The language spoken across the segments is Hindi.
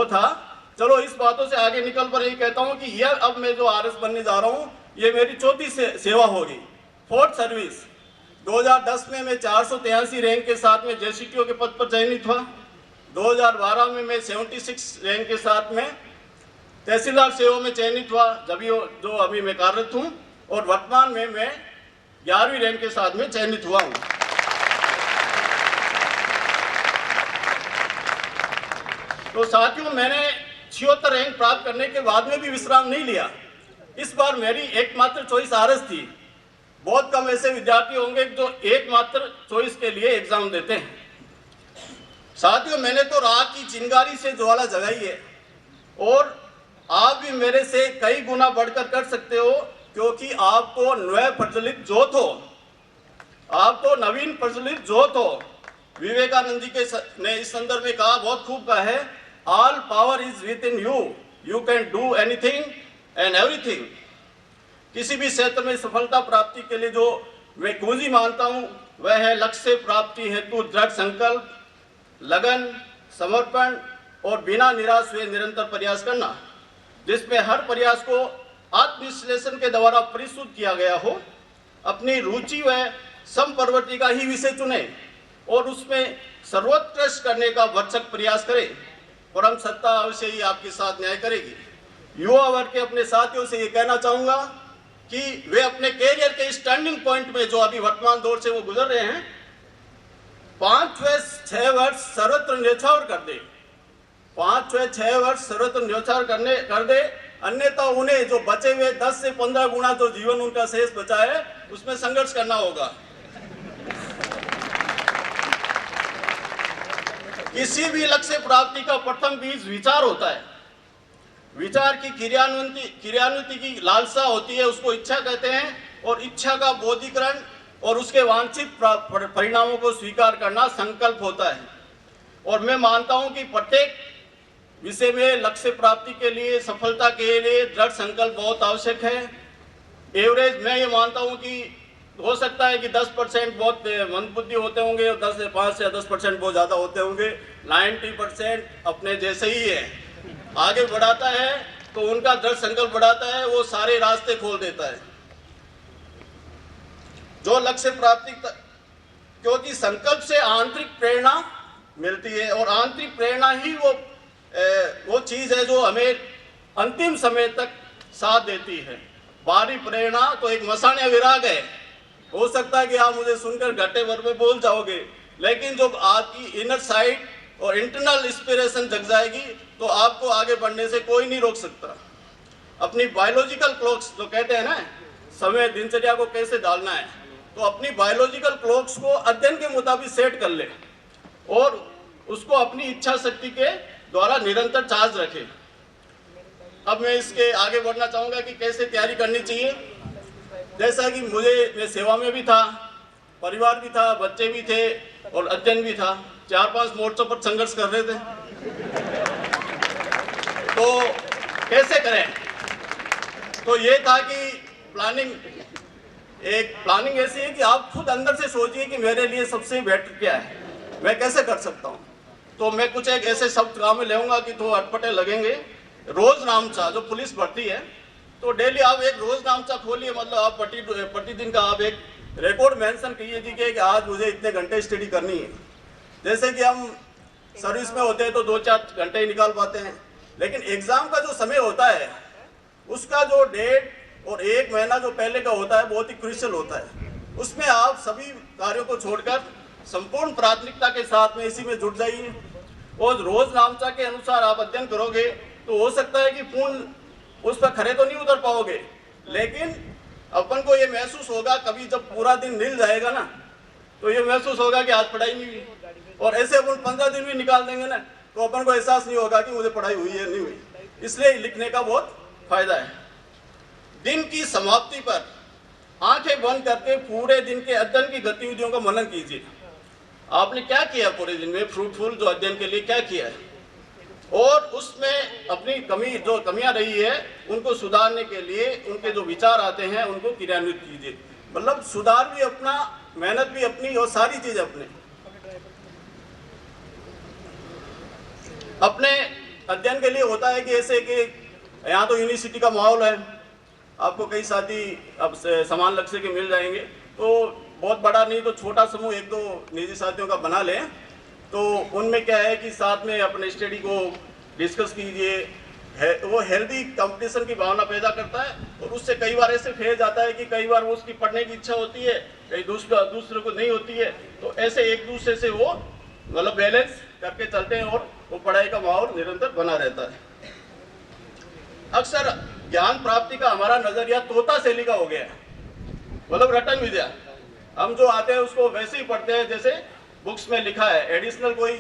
था। चलो इस बातों से आगे निकल कर यही कहता हूँ कि यह अब मैं जो आरएस बनने जा रहा हूँ, ये मेरी चौथी सेवा होगी, 4th सर्विस। 2010 में मैं 483 रैंक के साथ में जेसीटीओ के पद पर चयनित हुआ। 2012 में मैं 76 रैंक के साथ में तहसीलदार सेवा में चयनित हुआ, जो अभी मैं कार्यरत हूँ। और वर्तमान में मैं 11वीं रैंक के साथ में चयनित हुआ हूँ। तो साथियों, मैंने 76 रैंक प्राप्त करने के बाद में भी विश्राम नहीं लिया। इस बार मेरी एकमात्र चॉइस आरएस थी। बहुत कम ऐसे विद्यार्थी होंगे जो एकमात्र चॉइस के लिए एग्जाम देते हैं। साथियों, मैंने तो राह की चिंगारी से ज्वाला जगाई है और आप भी मेरे से कई गुना बढ़कर कर सकते हो, क्योंकि आप तो नव प्रज्वलित ज्योत हो, आप तो नवीन प्रज्वलित ज्योत हो। विवेकानंद जी ने इस संदर्भ में कहा, बहुत खूब कहा है, all power is with in you, you can do anything and everything. किसी भी क्षेत्र में सफलता प्राप्ति के लिए जो मैं कुंजी मानता हूं, वह है लक्ष्य प्राप्ति हेतु दृढ़ संकल्प, लगन, समर्पण और बिना निराश हुए निरंतर प्रयास करना, जिसमें हर प्रयास को आत्मविश्लेषण के द्वारा परिशुद्ध किया गया हो। अपनी रुचि व समप्रवृत्ति का ही विषय चुने और उसमें सर्वोत्कृष्ट करने का भरसक प्रयास करें। परम सत्ता अवश्य ही आपके साथ न्याय करेगी। युवा वर्ग के अपने साथियों से ये कहना चाहूँगा कि वे अपने कैरियर के इस टर्निंग पॉइंट में जो अभी वर्तमान दौर से वो गुजर रहे हैं, 5 व 6 वर्ष सर्वत्र न्यौछावर कर दे, 5 व 6 वर्ष सर्वत्र न्यौछावर कर दे। अन्यथा उन्हें जो बचे हुए 10 से 15 गुना जो जीवन उनका शेष बचा है, उसमें संघर्ष करना होगा। किसी भी लक्ष्य प्राप्ति का प्रथम बीज विचार होता है। विचार की क्रियान्विति की लालसा होती है, उसको इच्छा कहते हैं। और इच्छा का बोधीकरण और उसके वांछित परिणामों को स्वीकार करना संकल्प होता है। और मैं मानता हूं कि प्रत्येक विषय में लक्ष्य प्राप्ति के लिए, सफलता के लिए दृढ़ संकल्प बहुत आवश्यक है। एवरेज मैं ये मानता हूं कि हो सकता है कि 10% बहुत मंदबुद्धि होते होंगे और 5 से 10% बहुत ज़्यादा होते होंगे। 90% अपने जैसे ही है, आगे बढ़ाता है तो उनका दृढ़ संकल्प बढ़ाता है, वो सारे रास्ते खोल देता है। जो लक्ष्य प्राप्ति, क्योंकि संकल्प से आंतरिक प्रेरणा मिलती है और आंतरिक प्रेरणा ही वो चीज है जो हमें अंतिम समय तक साथ देती है। बाहरी प्रेरणा तो एक मसान या विराग है। हो सकता है कि आप मुझे सुनकर घटे भर में बोल जाओगे, लेकिन जब आपकी इनर साइड और इंटरनल इंस्पिरेशन जग जाएगी तो आपको आगे बढ़ने से कोई नहीं रोक सकता। अपनी बायोलॉजिकल क्लॉक्स जो कहते हैं ना, समय दिनचर्या को कैसे डालना है, तो अपनी बायोलॉजिकल क्लॉक्स को अध्ययन के मुताबिक सेट कर ले और उसको अपनी इच्छा शक्ति के द्वारा निरंतर चार्ज रखे। अब मैं इसके आगे बढ़ना चाहूँगा कि कैसे तैयारी करनी चाहिए। जैसा कि मैं सेवा में भी था, परिवार भी था, बच्चे भी थे और अध्ययन भी था। 4-5 मोर्चों पर संघर्ष कर रहे थे। तो कैसे करें, तो ये था कि प्लानिंग ऐसी है कि आप खुद अंदर से सोचिए कि मेरे लिए सबसे बेटर क्या है, मैं कैसे कर सकता हूँ। तो मैं कुछ एक ऐसे शब्द काम में लेऊंगा कि तो अटपटे लगेंगे। रोज नामचा जो पुलिस भर्ती है, तो डेली आप एक रोज नामचा खोलिए, मतलब आप प्रतिदिन का आप एक रिकॉर्ड मेंशन कीजिए कि आज मुझे इतने घंटे स्टडी करनी है। जैसे कि हम सर्विस में होते हैं तो 2-4 घंटे ही निकाल पाते हैं, लेकिन एग्जाम का जो समय होता है उसका जो डेट और 1 महीना जो पहले का होता है बहुत ही क्रूशियल होता है। उसमें आप सभी कार्यों को छोड़कर संपूर्ण प्राथमिकता के साथ में इसी में जुट जाइए और रोज नामचा के अनुसार आप अध्ययन करोगे तो हो सकता है कि पूर्ण उस पर खरे तो नहीं उतर पाओगे, लेकिन अपन को ये महसूस होगा कभी जब पूरा दिन मिल जाएगा ना, तो ये महसूस होगा कि आज पढ़ाई नहीं हुई। और ऐसे अपन 15 दिन भी निकाल देंगे ना, तो अपन को एहसास नहीं होगा कि मुझे पढ़ाई हुई है नहीं हुई। इसलिए लिखने का बहुत फायदा है। दिन की समाप्ति पर आंखें बंद करके पूरे दिन के अध्ययन की गतिविधियों का मनन कीजिए। आपने क्या किया पूरे दिन में, फ्रूटफुल जो अध्ययन के लिए क्या किया है, और उसमें अपनी जो कमियां रही है उनको सुधारने के लिए उनके जो विचार आते हैं उनको क्रियान्वित कीजिए। मतलब सुधार भी अपना, मेहनत भी अपनी और सारी चीज अपने अध्ययन के लिए होता है कि ऐसे कि यहाँ तो यूनिवर्सिटी का माहौल है, आपको कई साथी अब समान लक्ष्य के मिल जाएंगे, तो बहुत बड़ा नहीं तो छोटा समूह एक दो निजी साथियों का बना लें, तो उनमें क्या है कि साथ में अपने स्टडी को डिस्कस कीजिए, वो हेल्दी कंपटीशन की भावना पैदा करता है। और उससे कई बार ऐसे फेज आता है कि कई बार वो उसकी पढ़ने की इच्छा होती है, कई दूसरे को नहीं होती है, तो ऐसे एक दूसरे से वो मतलब बैलेंस करके चलते हैं और वो पढ़ाई का माहौल निरंतर बना रहता है। अक्सर ज्ञान प्राप्ति का हमारा नजरिया तोता शैली का हो गया है, मतलब रटन विद्या, हम जो आते हैं उसको वैसे ही पढ़ते हैं जैसे बुक्स में लिखा है, एडिशनल कोई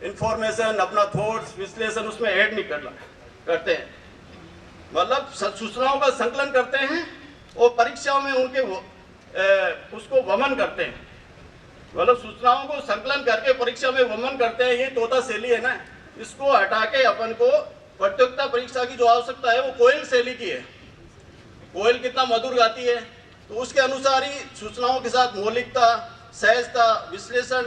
इंफॉर्मेशन अपना थॉट्स विश्लेषण उसमें ऐड नहीं करते हैं, मतलब सूचनाओं का संकलन करते हैं और परीक्षाओं में उनके उसको वमन करते हैं, मतलब सूचनाओं को संकलन करके परीक्षा में वमन करते हैं। ये तोता शैली है ना, इसको हटा के अपन को प्रतियोगिता परीक्षा की जो आवश्यकता है वो कोयल शैली की है। कोयल कितना मधुर गाती है, तो उसके अनुसार ही सूचनाओं के साथ मौलिकता, सहजता, विश्लेषण,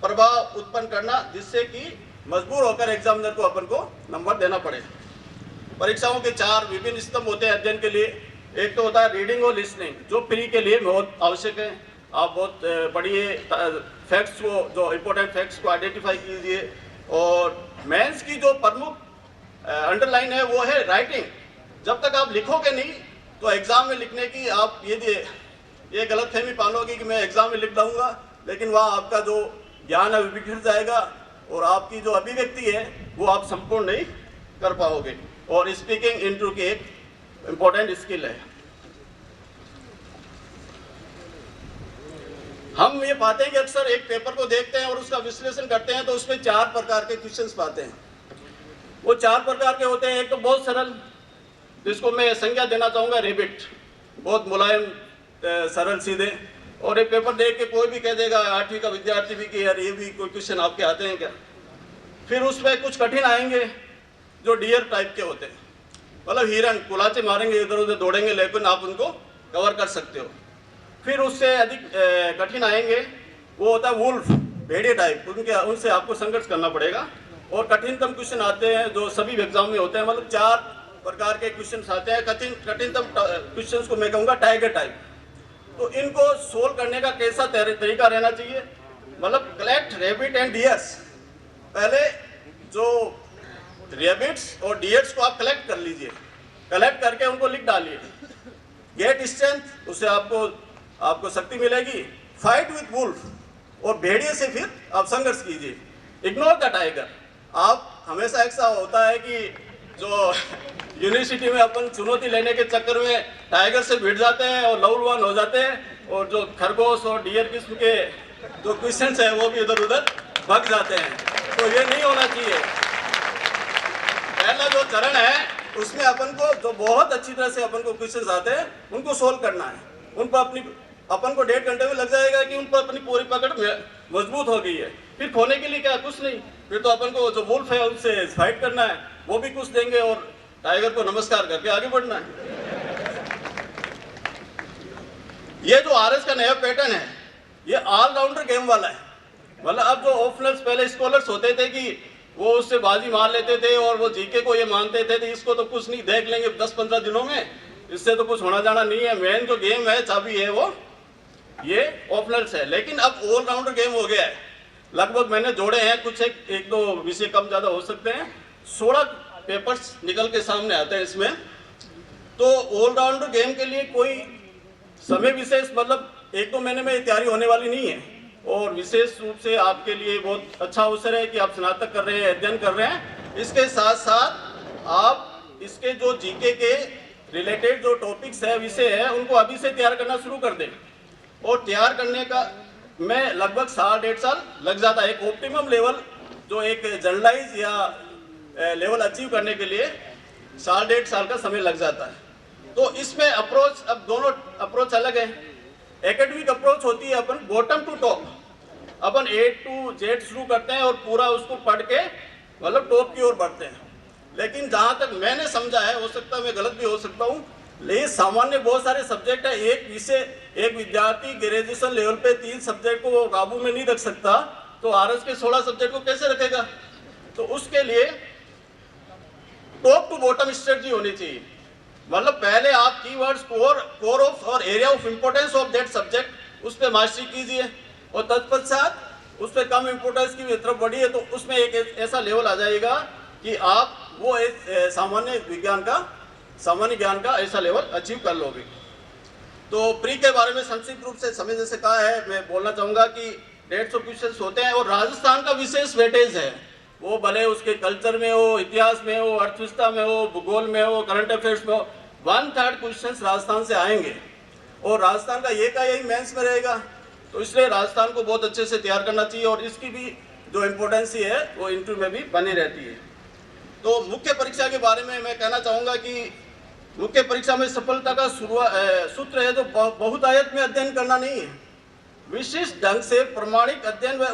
प्रभाव उत्पन्न करना, जिससे कि मजबूर होकर एग्जामिनर को अपन को नंबर देना पड़े। परीक्षाओं के 4 विभिन्न स्तंभ होते हैं अध्ययन के लिए। एक तो होता है रीडिंग और लिसनिंग, जो प्री के लिए बहुत आवश्यक है। आप बहुत पढ़िए, फैक्ट्स को, जो इम्पोर्टेंट फैक्ट्स को आइडेंटिफाई कीजिए। और मेंस की जो प्रमुख अंडरलाइन है वो है राइटिंग। जब तक आप लिखोगे नहीं तो एग्जाम में लिखने की आप ये गलतफहमी पालोगे कि मैं एग्जाम में लिख दूंगा, लेकिन वहाँ आपका जो ज्ञान है वो बिखर जाएगा और आपकी जो अभिव्यक्ति है वो आप संपूर्ण नहीं कर पाओगे। और स्पीकिंग इंटरव्यू की एक इम्पोर्टेंट स्किल है। हम ये पाते हैं कि अक्सर एक पेपर को देखते हैं और उसका विश्लेषण करते हैं तो उसमें 4 प्रकार के क्वेश्चंस पाते हैं। वो 4 प्रकार के होते हैं। एक तो बहुत सरल, जिसको मैं संज्ञा देना चाहूँगा रेबिट, बहुत मुलायम, सरल, सीधे। और एक पेपर देख के कोई भी कह देगा 8वीं का विद्यार्थी भी कि यार ये भी कोई क्वेश्चन आपके आते हैं क्या। फिर उसमें कुछ कठिन आएंगे जो डियर टाइप के होते हैं, मतलब हिरन कुलाचे मारेंगे, इधर उधर दौड़ेंगे, लेकिन आप उनको कवर कर सकते हो। फिर उससे अधिक कठिन आएंगे, वो होता है वुल्फ, भेड़िए टाइप, उनसे आपको संघर्ष करना पड़ेगा। और कठिनतम क्वेश्चन आते हैं जो सभी एग्जाम में होते हैं, मतलब 4 प्रकार के क्वेश्चन आते हैं। कठिनतम क्वेश्चन को मैं कहूँगा टाइगर टाइप। तो इनको सोल्व करने का कैसा तरीका रहना चाहिए, मतलब कलेक्ट रैबिट एंड डियर्स। पहले जो रैबिट्स और डियर्स को आप कलेक्ट कर लीजिए, कलेक्ट करके उनको लिख डालिए। गेट स्ट्रेंथ, उससे आपको शक्ति मिलेगी। फाइट विथ वुल्फ, और भेड़िए से फिर आप संघर्ष कीजिए। Ignore the tiger. आप हमेशा ऐसा होता है कि जो यूनिवर्सिटी में अपन चुनौती लेने के चक्कर में टाइगर से भिड़ जाते हैं और लहूलुहान हो जाते हैं, और जो खरगोश और डियर किस्म के जो क्वेश्चंस है वो भी इधर उधर भाग जाते हैं। तो ये नहीं होना चाहिए। पहला जो चरण है उसमें अपन को जो बहुत अच्छी तरह से अपन को क्वेश्चंस आते हैं उनको सोल्व करना है। उन पर अपन को 1.5 घंटे में लग जाएगा कि उन पर अपनी पूरी पकड़ मजबूत हो गई है। फिर खोने के लिए क्या, कुछ नहीं, फिर तो अपन को जो वुल्फ है उनसे फाइट करना है, वो भी कुछ देंगे और टाइगर को नमस्कार करके आगे बढ़ना है। ये जो आरएस का नया पैटर्न है ये ऑलराउंडर गेम वाला है। मतलब अब जो ओपनर्स पहले स्कॉलर्स होते थे कि वो उससे बाजी मार लेते थे और वो जीके को ये मानते थे कि इसको तो कुछ नहीं, देख लेंगे 10-15 दिनों में, इससे तो कुछ होना जाना नहीं है। मेन जो गेम है, चाबी है, वो ये ओपनर्स है। लेकिन अब ऑलराउंडर गेम हो गया है। लगभग मैंने जोड़े हैं, कुछ एक दो विषय कम ज़्यादा हो सकते हैं। 16 पेपर्स निकल के सामने आते हैं इसमें। तो ऑलराउंडर गेम के लिए कोई समय विशेष, मतलब 1-2 महीने में तैयारी होने वाली नहीं है। और विशेष रूप से आपके लिए बहुत अच्छा अवसर है कि आप स्नातक कर रहे हैं, अध्ययन कर रहे हैं। इसके साथ साथ आप इसके जो जीके के रिलेटेड जो टॉपिक्स है, विषय है, उनको अभी से तैयार करना शुरू कर दें। और तैयार करने का में लगभग 1.5 साल लग जाता है। एक ऑप्टिमम लेवल, जो एक जनरलाइज या लेवल अचीव करने के लिए 1.5 साल का समय लग जाता है। तो इसमें अप्रोच, अब दोनों अप्रोच अलग है। एकेडमिक अप्रोच होती है अपन बॉटम टू टॉप, अपन A to Z शुरू करते हैं और पूरा उसको पढ़ के मतलब टॉप की ओर बढ़ते हैं। लेकिन जहाँ तक मैंने समझा है, हो सकता है मैं गलत भी हो सकता हूँ, लेकिन सामान्य बहुत सारे सब्जेक्ट है। एक विषय, एक विद्यार्थी ग्रेजुएशन लेवल पे 3 सब्जेक्ट को काबू में नहीं रख सकता, तो आरएस के 16 सब्जेक्ट को कैसे रखेगा। तो उसके लिए टॉप टू बॉटम स्ट्रेटजी होनी चाहिए। मतलब पहले आप कीवर्ड्स कोर ऑफ और area of importance of that subject उस पर मास्टरी कीजिए, और तत्पश्चात उस पर कम इंपॉर्टेंस की तरफ बढ़िए, तो उसमें एक ऐसा लेवल आ जाएगा कि आप वो एक सामान्य ज्ञान का ऐसा लेवल अचीव कर लोगे। तो प्री के बारे में संक्षिप्त रूप से समय जैसे कहा है, मैं बोलना चाहूँगा कि 150 क्वेश्चन होते हैं, और राजस्थान का विशेष वेटेज है, वो भले उसके कल्चर में हो, इतिहास में हो, अर्थव्यवस्था में हो, भूगोल में हो, करंट अफेयर्स में हो, 1/3 क्वेश्चन राजस्थान से आएंगे, और राजस्थान का यही मेंस में रहेगा। तो इसलिए राजस्थान को बहुत अच्छे से तैयार करना चाहिए, और इसकी भी जो इम्पोर्टेंसी है वो इंटरव्यू में भी बनी रहती है। तो मुख्य परीक्षा के बारे में मैं कहना चाहूँगा कि मुख्य परीक्षा में सफलता का सूत्र है, जो बहुतायत में अध्ययन करना नहीं है, विशिष्ट ढंग से प्रामाणिक अध्ययन व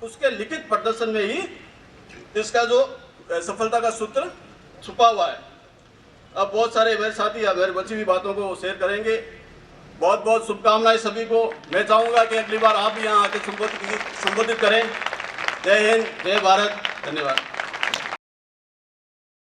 उसके लिखित प्रदर्शन में ही इसका जो सफलता का सूत्र छुपा हुआ है। अब बहुत सारे मेरे साथी मेरी बची हुई बातों को शेयर करेंगे। बहुत बहुत शुभकामनाएं सभी को। मैं चाहूँगा कि अगली बार आप भी यहाँ आके संबोधित करें। जय हिंद, जय भारत, धन्यवाद।